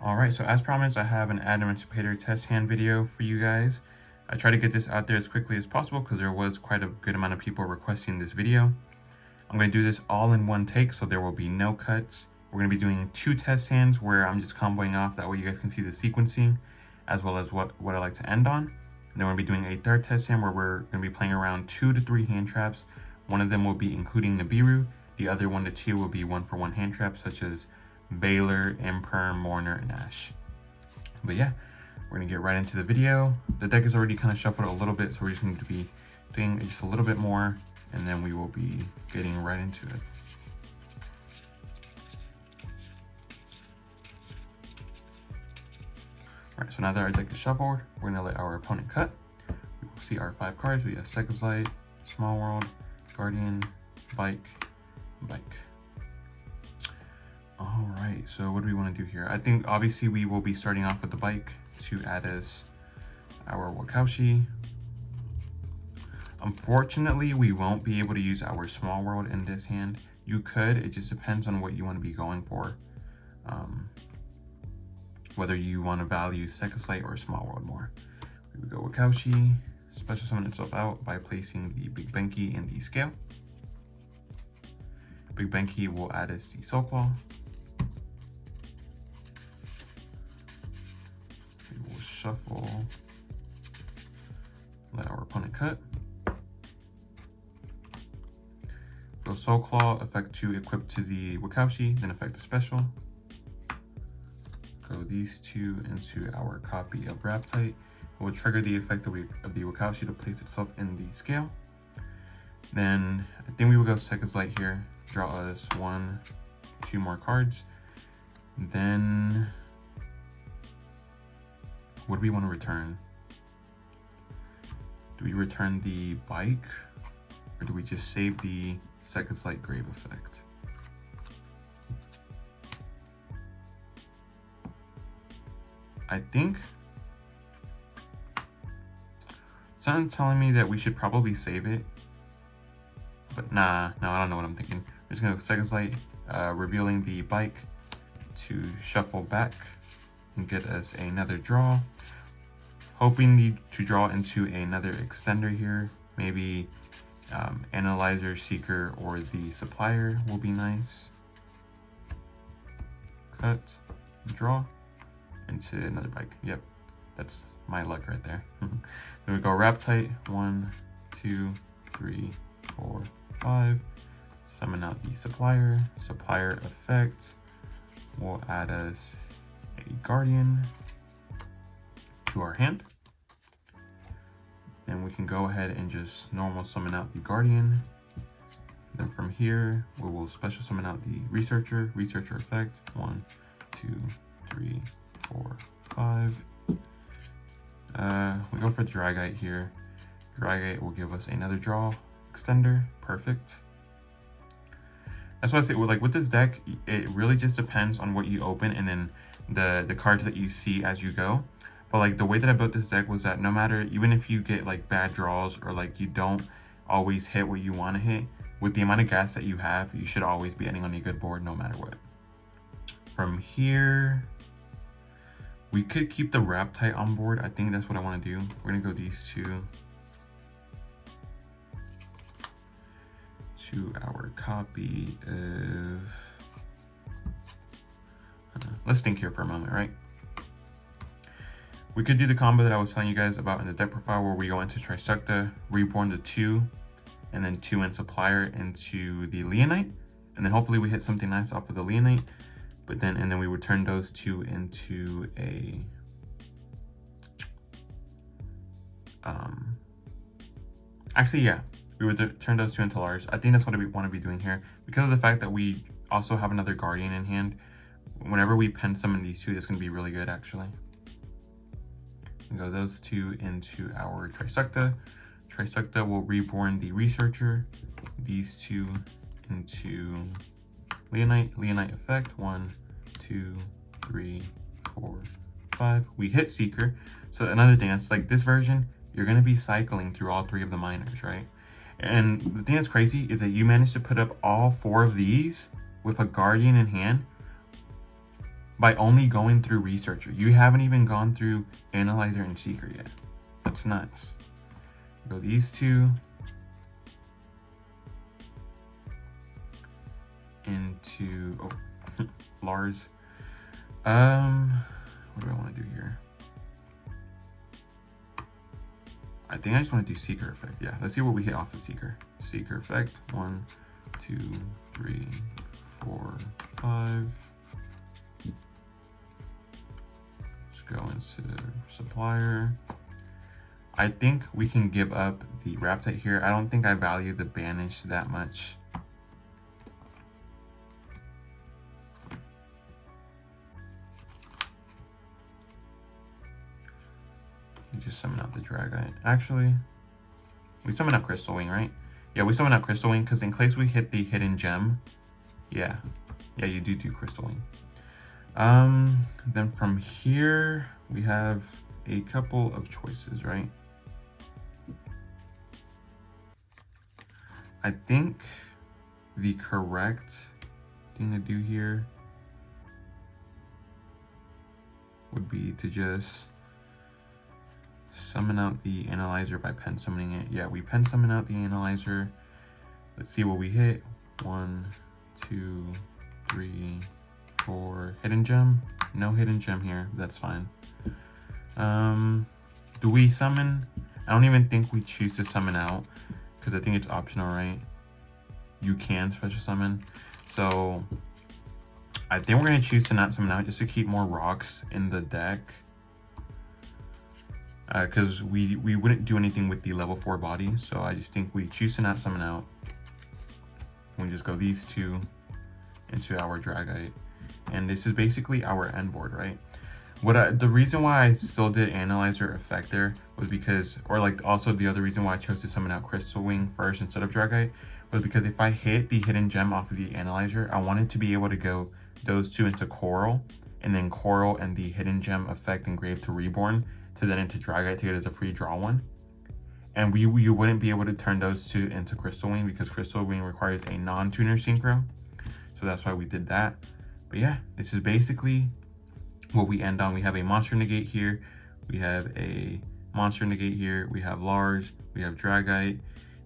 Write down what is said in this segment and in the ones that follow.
Alright, so as promised, I have an Adamancipator test hand video for you guys. I try to get this out there as quickly as possible because there was quite a good amount of people requesting this video. I'm going to do this all in one take, so there will be no cuts. We're going to be doing 2 test hands where I'm just comboing off, that way you guys can see the sequencing as well as what I like to end on. And then we're going to be doing a 3rd test hand where we're going to be playing around 2 to 3 hand traps. One of them will be including Nibiru, the other 1 to 2 will be 1-for-1 hand traps such as Baylor, Imperm, Mourner, and Ash. But yeah, we're gonna get right into the video. The deck is already kind of shuffled a little bit, so we're just going to be doing just a little bit more, and then we will be getting right into it. Alright, so now that our deck is shuffled, we're gonna let our opponent cut. We will see our 5 cards. We have Seconds Light, Small World, Guardian, Bike, Bike. All right, so what do we want to do here? I think obviously we will be starting off with the Bike to add as our Wakaushi. Unfortunately, we won't be able to use our Small World in this hand. You could, it just depends on what you want to be going for. Whether you want to value Second Sight or Small World more. We would go Wakaushi, special summon itself out by placing the Big Benki in the scale. Big Benki will add as the Soul Claw. Shuffle, let our opponent cut. Go Soul Claw, effect 2 equipped to the Wakaushi, then effect a special. Go these 2 into our copy of Raptite. We'll trigger the effect of the Wakaushi to place itself in the scale. Then I think we will go Seconds Light here, draw us 1, 2 more cards. Then what do we want to return? Do we return the Bike, or do we just save the Seconds Light Grave effect? I think something's telling me that we should probably save it, but nah, no, I don't know what I'm thinking. We're just gonna go Seconds Light, revealing the Bike to shuffle back and get us another draw. Hoping to draw into another extender here. Maybe Analyzer, Seeker, or the Supplier will be nice. Cut, draw, into another Bike. Yep, that's my luck right there. Then we go Raptite, 1, 2, 3, 4, 5. Summon out the Supplier. Supplier effect will add us a Guardian to our hand. And we can go ahead and just normal summon out the Guardian. Then from here, we will special summon out the Researcher effect. 1, 2, 3, 4, 5. We go for Dragite here. Dragite will give us another draw extender. Perfect. That's why I say, with this deck, it really just depends on what you open and then the cards that you see as you go. But the way that I built this deck was that no matter, even if you get bad draws or you don't always hit what you want to hit, with the amount of gas that you have, you should always be ending on a good board no matter what. From here, we could keep the Raptite on board. I think that's what I want to do. We're gonna go these 2 to our copy of. Let's think here for a moment, right? We could do the combo that I was telling you guys about in the deck profile where we go into Trisecta, Reborn the 2, and then 2 and Supplier into the Leonite. And then hopefully we hit something nice off of the Leonite. But then we would turn those 2 into a actually, yeah, we would turn those 2 into Lars. I think that's what we want to be doing here. Because of the fact that we also have another Guardian in hand, whenever we pen summon these 2, that's going to be really good actually. Go those 2 into our Trisecta. Trisecta will reborn the Researcher. These 2 into Leonite. Leonite effect. 1, 2, 3, 4, 5. We hit Seeker. So another thing, that's this version, you're going to be cycling through all 3 of the minors, right? And the thing that's crazy is that you managed to put up all 4 of these with a Guardian in hand. by only going through Researcher. You haven't even gone through Analyzer and Seeker yet. That's nuts. Go these two into Lars. What do I want to do here? I think I just want to do Seeker effect. Yeah, let's see what we hit off of Seeker. Seeker effect. 1, 2, 3, 4, 5. Let's go into supplier. I think we can give up the Raptite here. I don't think I value the Banish that much. We just summon out the Dragite. Actually, we summon out Crystal Wing, right? Yeah, we summon out Crystal Wing because in case we hit the hidden gem, yeah, you do Crystal Wing. Then from here we have a couple of choices, right? I think the correct thing to do here would be to just summon out the Analyzer by pen summoning it. Yeah, we pen summon out the Analyzer. Let's see what we hit. 1, 2, 3, 4. Hidden gem? No hidden gem here. That's fine. Do we summon? I don't even think we choose to summon out because I think it's optional, right? You can special summon. So I think we're going to choose to not summon out just to keep more rocks in the deck. Because we wouldn't do anything with the level 4 body. So I just think we choose to not summon out. We just go these two into our Dragite. And this is basically our end board, right? The reason why I still did Analyzer effect there was because, or like also the other reason why I chose to summon out Crystal Wing first instead of Dragite was because if I hit the hidden gem off of the Analyzer, I wanted to be able to go those two into Coral, and then Coral and the hidden gem effect engraved to Reborn to then into Dragite to get as a free draw one. And you wouldn't be able to turn those two into Crystal Wing because Crystal Wing requires a non-tuner synchro. So that's why we did that. But yeah, this is basically what we end on. We have a monster negate here. We have a monster negate here. We have Lars. We have Dragite.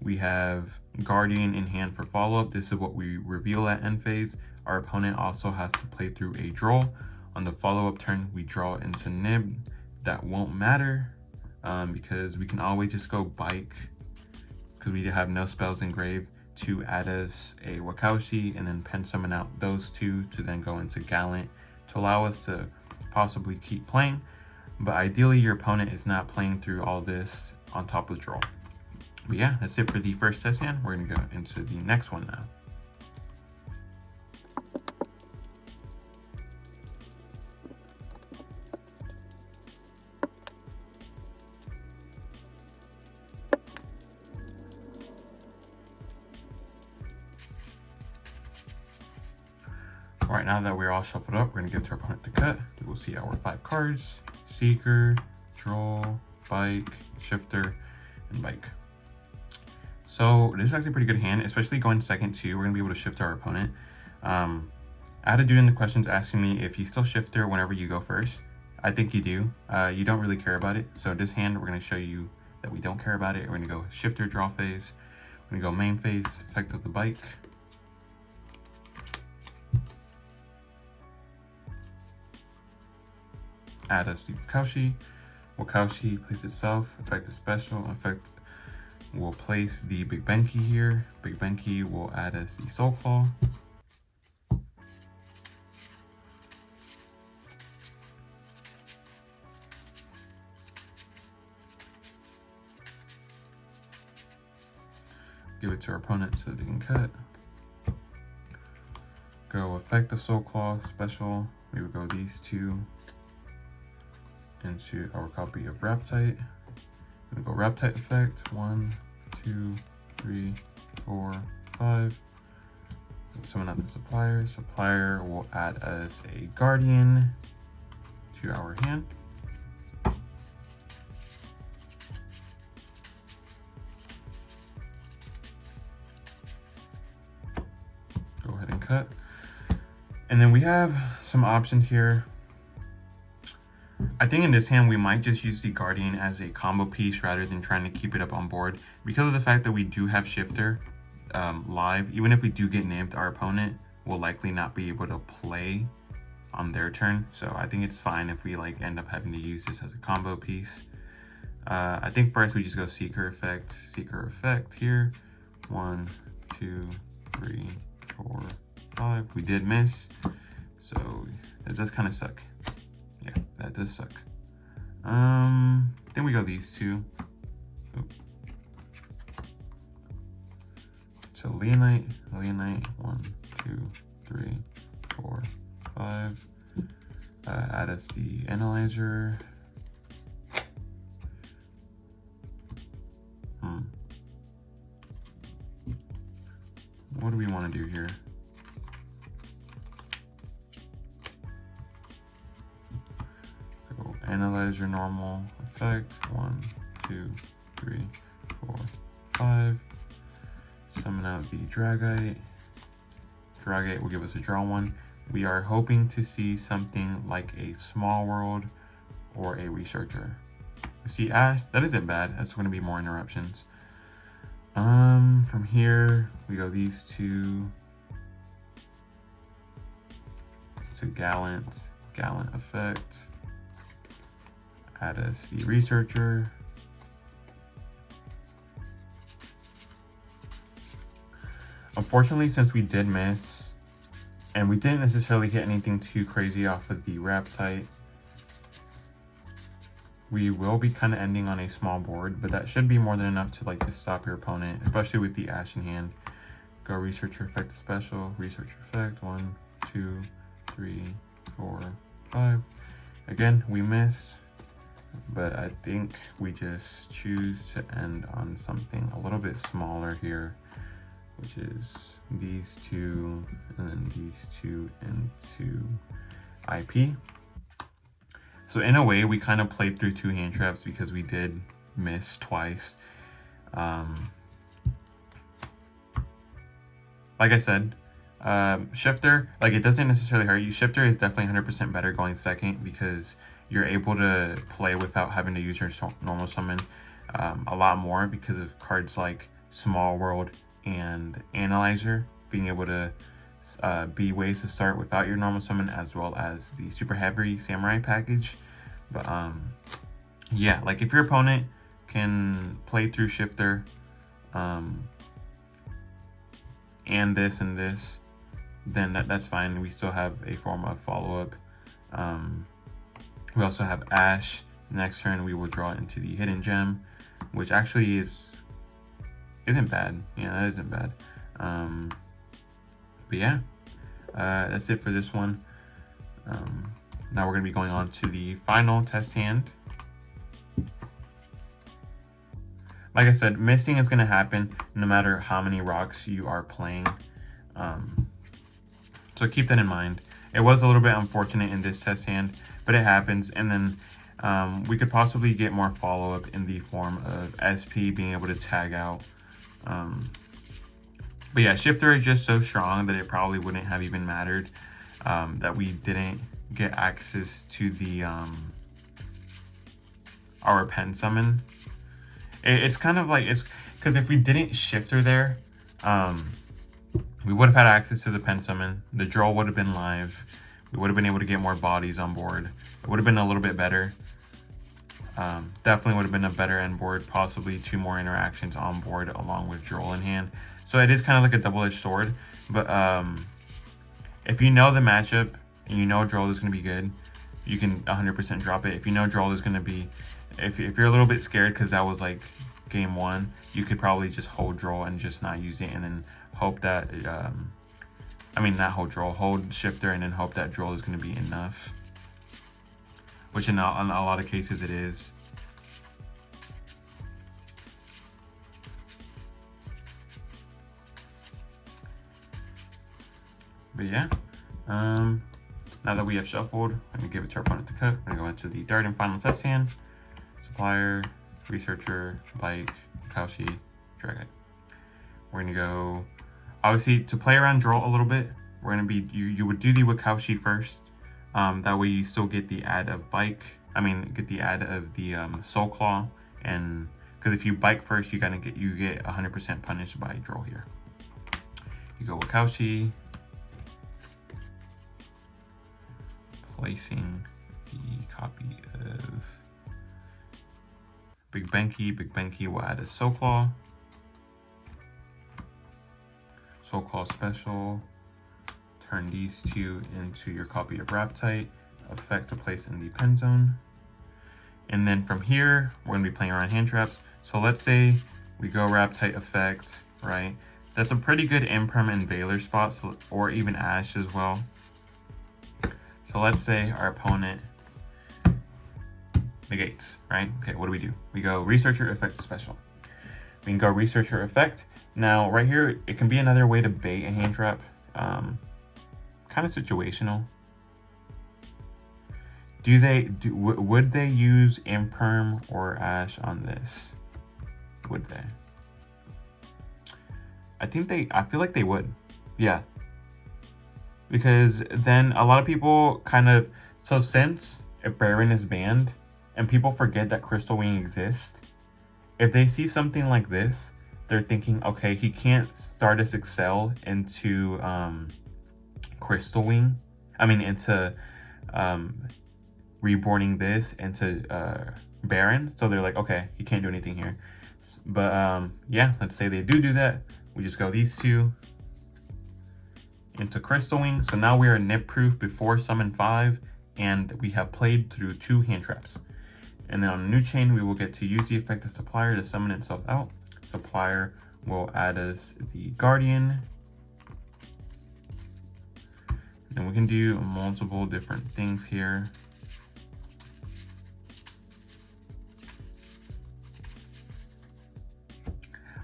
We have Guardian in hand for follow-up. This is what we reveal at end phase. Our opponent also has to play through a draw. On the follow-up turn, we draw into Nib. That won't matter because we can always just go Bike because we have no spells engraved to add us a Wakaushi and then pen summon out those two to then go into Gallant to allow us to possibly keep playing. But ideally your opponent is not playing through all this on top of the draw. But yeah, that's it for the first test hand. We're gonna go into the next one now. All right, now that we're all shuffled up, we're gonna give to our opponent to cut. We will see our 5 cards: Seeker, Draw, Bike, Shifter, and Bike. So this is actually a pretty good hand, especially going second too. We're gonna be able to shift our opponent. I had a dude in the questions asking me if you still shifter whenever you go first. I think you do. You don't really care about it. So this hand, we're gonna show you that we don't care about it. We're gonna go shifter, draw phase. We're gonna go main phase, effect of the Bike. Add us the Wakaushi. Wakaushi plays itself, effect is special, effect will place the Big Benki here. Big Benki will add us the Soul Claw. Give it to our opponent so they can cut. Go effect of Soul Claw, special. We would go these two into our copy of Raptite. We go Raptite effect, 1, 2, 3, 4, 5. Summon out the supplier. Supplier will add us a Guardian to our hand. Go ahead and cut. And then we have some options here. I think in this hand, we might just use the Guardian as a combo piece rather than trying to keep it up on board. Because of the fact that we do have Shifter live, even if we do get nipped, our opponent will likely not be able to play on their turn. So I think it's fine if we like end up having to use this as a combo piece. I think first we just go Seeker Effect here. 1, 2, 3, 4, 5. We did miss, so that does kind of suck. Yeah, that does suck. Then we go these two. So Leonite, 1, 2, 3, 4, 5. Add us the Analyzer. What do we want to do here? So Analyzer normal effect. 1, 2, 3, 4, 5. Summon out the Dragite. Dragite will give us a draw 1. We are hoping to see something like a Small World or a Researcher. We see Ash. That isn't bad. That's going to be more interruptions. From here we go these two. It's a Gallant effect. Add us the Researcher. Unfortunately, since we did miss, and we didn't necessarily hit anything too crazy off of the Raptite, we will be kind of ending on a small board, but that should be more than enough to like just stop your opponent, especially with the Ash in hand. Go Researcher effect special, Researcher effect, 1, 2, 3, 4, 5. Again, we miss, but I think we just choose to end on something a little bit smaller here, which is these two, and then these two into IP. So in a way, we kind of played through 2 hand traps because we did miss twice. Like I said, Shifter, like it doesn't necessarily hurt you. Shifter is definitely 100% better going second because you're able to play without having to use your normal summon a lot more because of cards like Small World and Analyzer being able to be ways to start without your normal summon, as well as the super heavy Samurai package. But yeah, like if your opponent can play through Shifter and this, then that's fine. We still have a form of follow-up. We also have Ash. Next turn we will draw into the Hidden Gem, which actually isn't bad. Yeah, that isn't bad. But yeah, that's it for this one. Now we're going to be going on to the final test hand. Like I said, missing is going to happen no matter how many rocks you are playing. So keep that in mind. It was a little bit unfortunate in this test hand, but it happens. And then we could possibly get more follow-up in the form of SP being able to tag out. But yeah, Shifter is just so strong that it probably wouldn't have even mattered that we didn't get access to the our pen summon. It's kind of like, it's because if we didn't Shifter there, we would have had access to the pen summon. The draw would have been live. We would have been able to get more bodies on board. It would have been a little bit better. Definitely would have been a better end board, possibly 2 more interactions on board along with Droll in hand. So it is kind of like a double-edged sword. But if you know the matchup and you know Droll is going to be good, you can 100% drop it. If you know Droll is going to be, if you're a little bit scared because that was like game 1, you could probably just hold Droll and just not use it, and then hope that, I mean not hold Droll, hold Shifter, and then hope that Droll is going to be enough. Which in a lot of cases it is. But yeah, now that we have shuffled, I'm going to give it to our opponent to cut. We're going to go into the third and final test hand. Supplier, Researcher, Bike, Kaushi, Dragite. We're going to go, obviously, to play around Droll a little bit, we're gonna be, you would do the Wakaushi first. That way you still get the add of bike. Get the add of the Soul Claw, and because if you bike first, you get 100% punished by Droll here. You go Wakaushi, placing the copy of Big Benki. Big Benki will add a Soul Claw. Soul Claw special. Turn these two into your copy of Raptite. Effect to place in the pen zone. And then from here, we're gonna be playing around hand traps. So let's say we go Raptite effect, right? That's a pretty good Imperm and Veiler spot, or even Ash as well. So let's say our opponent negates, right? Okay, what do? We go Researcher effect special. We can go Researcher effect. Now right here, it can be another way to bait a hand trap. Kind of situational. Would they use Imperm or Ash on this? Would they? I feel like they would. Yeah. Because then a lot of people so since a Baron is banned and people forget that Crystal Wing exists, if they see something like this, they're thinking, okay, he can't Stardust Excel into Crystal Wing. Into reborning this into Baron. So they're like, okay, he can't do anything here. But yeah, let's say they do that. We just go these two into Crystal Wing. So now we are nip proof before summon 5, and we have played through 2 hand traps. And then on a new chain, we will get to use the effect of Supplier to summon itself out. Supplier will add us the Guardian. And we can do multiple different things here.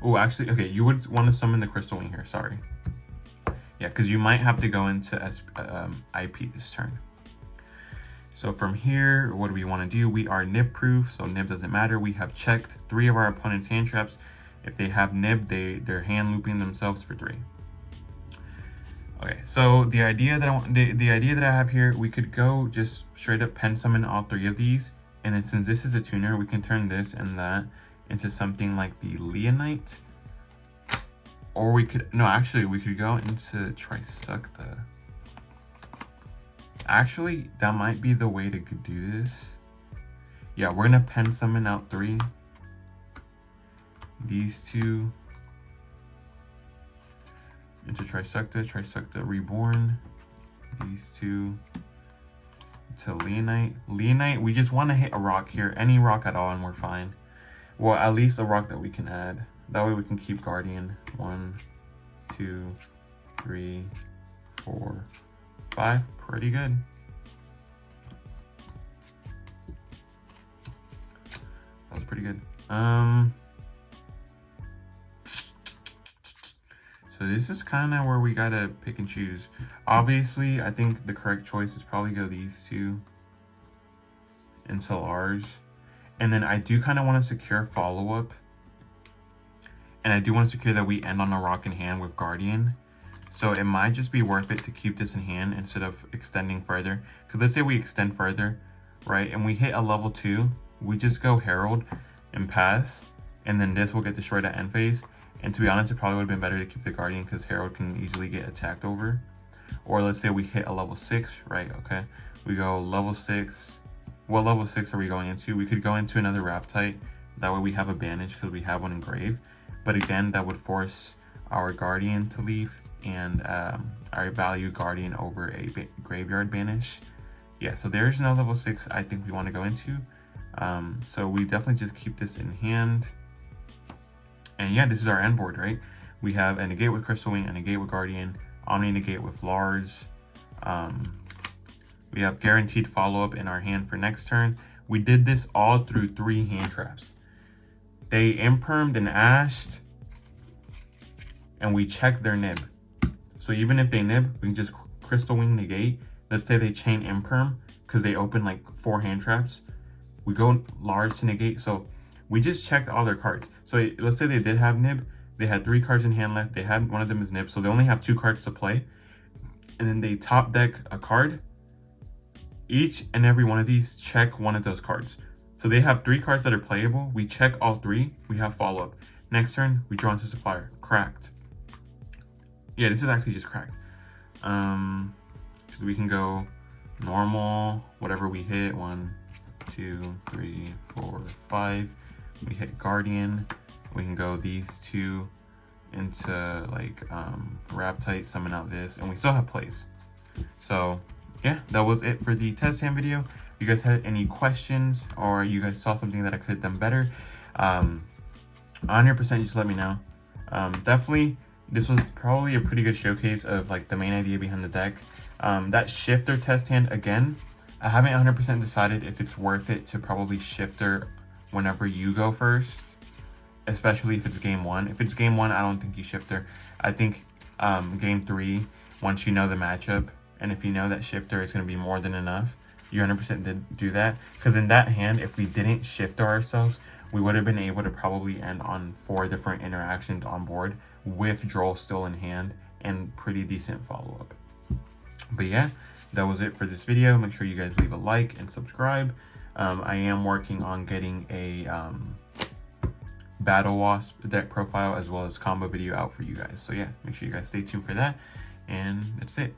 Oh, actually, okay, you would want to summon the Crystal Wing here, sorry. Yeah, because you might have to go into IP this turn. So from here, what do we want to do? We are nib proof, so nib doesn't matter. We have checked 3 of our opponent's hand traps. If they have nib, they're hand looping themselves for 3. Okay, so the idea that I have here, we could go just straight up pen summon all 3 of these, and then since this is a tuner, we can turn this and that into something like the Leonite. Or we could we could go into Trisukta. Actually, that might be the way to do this. Yeah, we're gonna pen summon out 3. These 2 into Trisukta Reborn. These 2 to Leonite. Leonite, we just want to hit a rock here, any rock at all, and we're fine. Well, at least a rock that we can add. That way we can keep Guardian. 1, 2, 3, 4, 5. Pretty good. That was pretty good. So this is kind of where we gotta pick and choose. Obviously, I think the correct choice is probably go these 2 into ours. And then I do kind of want to secure follow-up. And I do want to secure that we end on a rock in hand with Guardian. So it might just be worth it to keep this in hand instead of extending further. Because let's say we extend further, right? And we hit a level 2. We just go Herald and pass. And then this will get destroyed at end phase. And to be honest, it probably would have been better to keep the Guardian because Herald can easily get attacked over. Or let's say we hit a level 6, right? Okay. We go level 6. What level 6 are we going into? We could go into another Raptite. That way we have a banish because we have one in grave. But again, that would force our Guardian to leave and our value Guardian over a graveyard banish. Yeah, so there's no level 6 I think we want to go into. So we definitely just keep this in hand. And yeah, this is our end board, right? We have a negate with Crystal Wing, a negate with Guardian, Omni negate with Lars. We have guaranteed follow-up in our hand for next turn. We did this all through 3 hand traps. They impermed and ashed, and we checked their nib. So even if they nib, we can just Crystal Wing negate. Let's say they chain imperm because they open like 4 hand traps. We go Lars to negate. So we just checked all their cards. So let's say they did have nib. They had 3 cards in hand left. They had one of them is nib. So they only have 2 cards to play. and then they top deck a card. Each and every one of these check one of those cards. So they have 3 cards that are playable. We check all 3. We have follow-up. Next turn, we draw into supplier. Cracked. Yeah, this is actually just cracked. So we can go normal, whatever we hit. 1, 2, 3, 4, 5. We hit guardian. We can go these 2 into like wrap tight, summon out this, and we still have plays. So yeah, that was it for the test hand video. If you guys had any questions or you guys saw something that I could have done better, 100% just let me know. Definitely, this was probably a pretty good showcase of like the main idea behind the deck. That shifter test hand, again, I haven't 100% decided if it's worth it to probably shifter whenever you go first, especially if it's game 1. If it's game 1, I don't think you shifter. I think game 3, once you know the matchup, and if you know that shifter is going to be more than enough, you 100% did do that. Because in that hand, if we didn't shifter ourselves, we would have been able to probably end on 4 different interactions on board with Droll still in hand and pretty decent follow-up. But yeah, that was it for this video. Make sure you guys leave a like and subscribe. I am working on getting a Battle Wasp deck profile as well as combo video out for you guys. So yeah, make sure you guys stay tuned for that. And that's it.